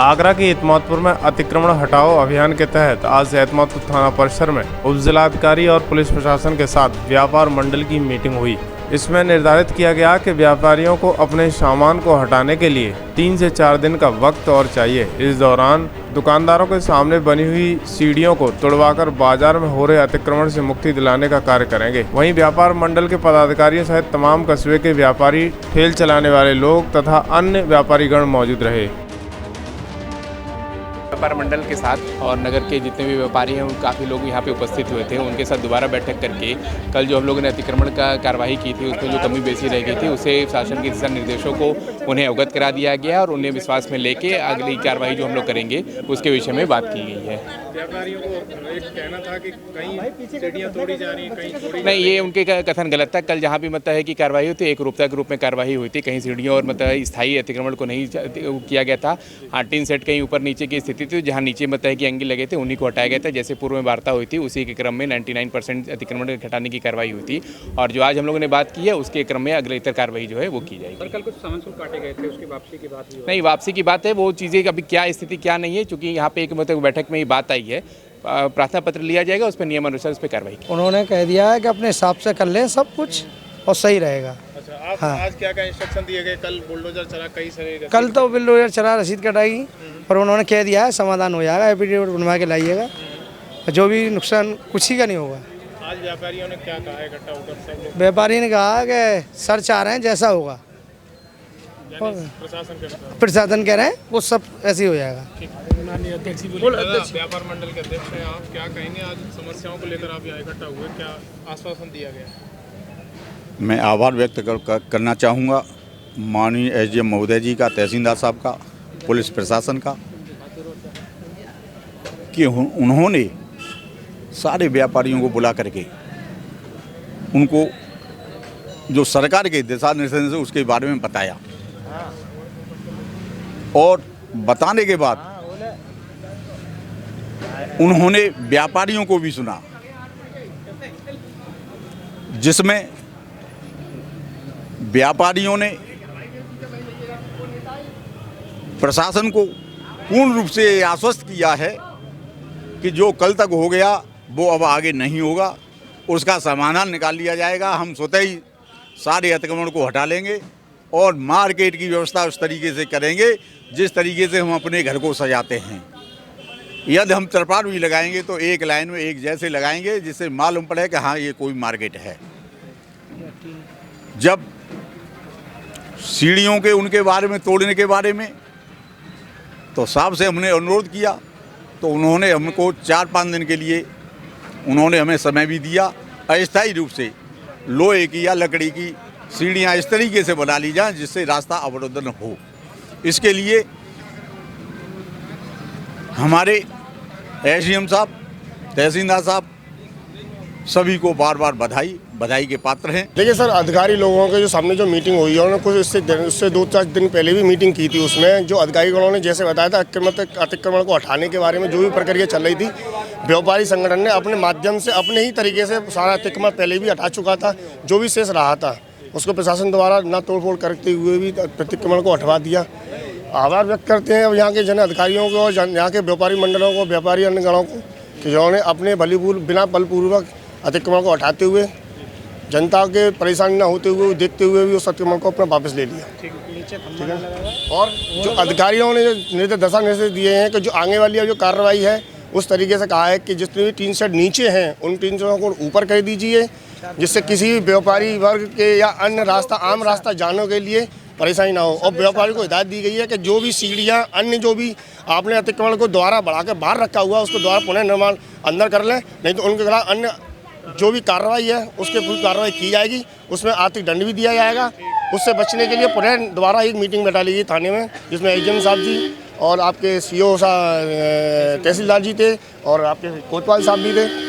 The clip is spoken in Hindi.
आगरा के एतमादपुर में अतिक्रमण हटाओ अभियान के तहत आज एतमादपुर थाना परिसर में उपजिलाधिकारी और पुलिस प्रशासन के साथ व्यापार मंडल की मीटिंग हुई। इसमें निर्धारित किया गया कि व्यापारियों को अपने सामान को हटाने के लिए 3 से 4 दिन का वक्त और चाहिए। इस दौरान दुकानदारों के सामने बनी हुई सीढ़ियों को तुड़वाकर बाजार में हो रहे अतिक्रमण से मुक्ति दिलाने का कार्य करेंगे। वहीं व्यापार मंडल के पदाधिकारियों सहित तमाम कस्बे के व्यापारी, ठेल चलाने वाले लोग तथा अन्य व्यापारीगण मौजूद रहे। व्यापार मंडल के साथ और नगर के जितने भी व्यापारी हैं काफ़ी लोग यहाँ पे उपस्थित हुए थे। उनके साथ दोबारा बैठक करके कल जो हम लोगों ने अतिक्रमण का कार्रवाई की थी उसमें जो कमी बेसी रह गई थी उसे शासन के दिशा निर्देशों को उन्हें अवगत करा दिया गया और उन्हें विश्वास में लेके अगली कार्रवाई जो हम लोग करेंगे उसके विषय में बात की गई है। व्यापारियों को एक कहना था कि कहीं सीढ़ियाँ तोड़ी जा रही हैं, कहीं तोड़ी नहीं, ये उनके कथन गलत था। कल जहाँ भी मतलब है कि कार्रवाई हुई थी एक रूपता के रूप में कार्रवाई हुई थी। कहीं सीढ़ियों और मतलब स्थायी अतिक्रमण को नहीं किया गया था। हाँ, टीन सेट कहीं ऊपर नीचे की स्थिति थी, जहाँ नीचे मतलब है कि एंगल लगे थे उन्हीं को हटाया गया था। जैसे पूर्व में वार्ता हुई थी उसी के क्रम में 99% अतिक्रमण हटाने की कार्रवाई हुई थी और जो आज हम लोगों ने बात की है उसके क्रम में अग्रेतर कार्रवाई जो है वो की जाएगी। और कल कुछ सामान शुल्क काटे गए थे, उसकी वापसी की बात हुई? नहीं, वापसी की बात है, वो चीज़ें अभी क्या स्थिति क्या नहीं है, चूँकि यहाँ पे एक मतलब बैठक में ही बात आई है। प्रार्थना पत्र लिया जाएगा, उस पर नियमानुसार उस पर कार्रवाई की। उन्होंने कह दिया है कि अपने हिसाब से कर लें सब कुछ और सही रहेगा। अच्छा, आज क्या क्या इंस्ट्रक्शन दिए गए? कल बुलडोजर चला, कई सारे कल तो बुलडोजर चला, रसीद कटाई, पर उन्होंने कह दिया है समाधान हो जाएगा, एफिडेविट बनवा के लाइएगा, जो भी नुकसान कुछ ही का नहीं होगा। आज व्यापारियों ने क्या कहा इकट्ठा होकर सब लोग? व्यापारी ने कहा कि सर चाह रहे हैं जैसा होगा, प्रशासन कह रहे हैं वो सब ऐसे ही हो जाएगा। व्यापार मंडल के अध्यक्ष हैं आप, क्या कहेंगे? आज समस्याओं को लेकर आप यहाँ इकट्ठा हुए, क्या आश्वासन दिया गया? मैं आभार व्यक्त करना चाहूँगा माननीय एसडीएम महोदय जी का, तहसीलदार साहब का, पुलिस प्रशासन का, कि उन्होंने सारे व्यापारियों को बुला करके उनको जो सरकार के दिशा निर्देश है उसके बारे में बताया और बताने के बाद उन्होंने व्यापारियों को भी सुना, जिसमें व्यापारियों ने प्रशासन को पूर्ण रूप से आश्वस्त किया है कि जो कल तक हो गया वो अब आगे नहीं होगा, उसका समाधान निकाल लिया जाएगा। हम स्वतः ही सारे अतिक्रमण को हटा लेंगे और मार्केट की व्यवस्था उस तरीके से करेंगे जिस तरीके से हम अपने घर को सजाते हैं। यदि हम तिरपाल भी लगाएंगे तो एक लाइन में एक जैसे लगाएंगे जिससे मालूम पड़े कि हाँ ये कोई मार्केट है। जब सीढ़ियों के उनके बारे में तोड़ने के बारे में तो साहब से हमने अनुरोध किया तो उन्होंने हमको 4-5 दिन के लिए उन्होंने हमें समय भी दिया। अस्थायी रूप से लोहे की या लकड़ी की सीढ़ियाँ इस तरीके से बना ली जाएं जिससे रास्ता अवरुद्ध न हो। इसके लिए हमारे एसडीएम साहब, तहसीलदार साहब सभी को बार बार बधाई के पात्र हैं। देखिए सर, अधिकारी लोगों के जो सामने जो मीटिंग हुई है उन्होंने कुछ उससे 2-4 दिन पहले भी मीटिंग की थी। उसमें जो अधिकारियों ने जैसे बताया था अतिक्रमण को हटाने के बारे में जो भी प्रक्रिया चल रही थी, व्यापारी संगठन ने अपने माध्यम से अपने ही तरीके से सारा अतिक्रमण पहले भी हटा चुका था। जो भी शेष रहा था उसको प्रशासन द्वारा ना तोड़फोड़ करते हुए भी अतिक्रमण को हटवा दिया। आभार व्यक्त करते हैं अब यहाँ के जन अधिकारियों को और यहाँ के व्यापारी मंडलों को, व्यापारी अन्यगणों को, कि जिन्होंने अपने बिना बलपूर्वक अतिक्रमण को हटाते हुए जनता के परेशानी न होते हुए देखते हुए भी उस अतिक्रमण को अपना वापस ले लिया। ठीक है। और जो अधिकारियों ने जो दिशा निर्देश दिए हैं कि जो आगे वाली जो कार्रवाई है उस तरीके से कहा है कि जितने भी टीन शेड नीचे हैं उन टीन शेडों को ऊपर कर दीजिए, जिससे किसी भी व्यापारी वर्ग के या अन्य आम रास्ता जाने के लिए परेशानी ना हो। और व्यापारी को हिदायत दी गई है कि जो भी सीढ़ियाँ अन्य जो भी आपने अतिक्रमण को द्वारा बढ़ा कर बाहर रखा हुआ उसको द्वारा पुनः निर्माण अंदर कर लें, नहीं तो उनके खिलाफ अन्य जो भी कार्रवाई है उसके पूरी कार्रवाई की जाएगी। उसमें आर्थिक दंड भी दिया जाएगा। उससे बचने के लिए पुनः दोबारा एक मीटिंग बैठा ली गई थाने में, जिसमें एसडीएम साहब जी और आपके सीओ तहसीलदार जी थे और आपके कोतवाल साहब भी थे।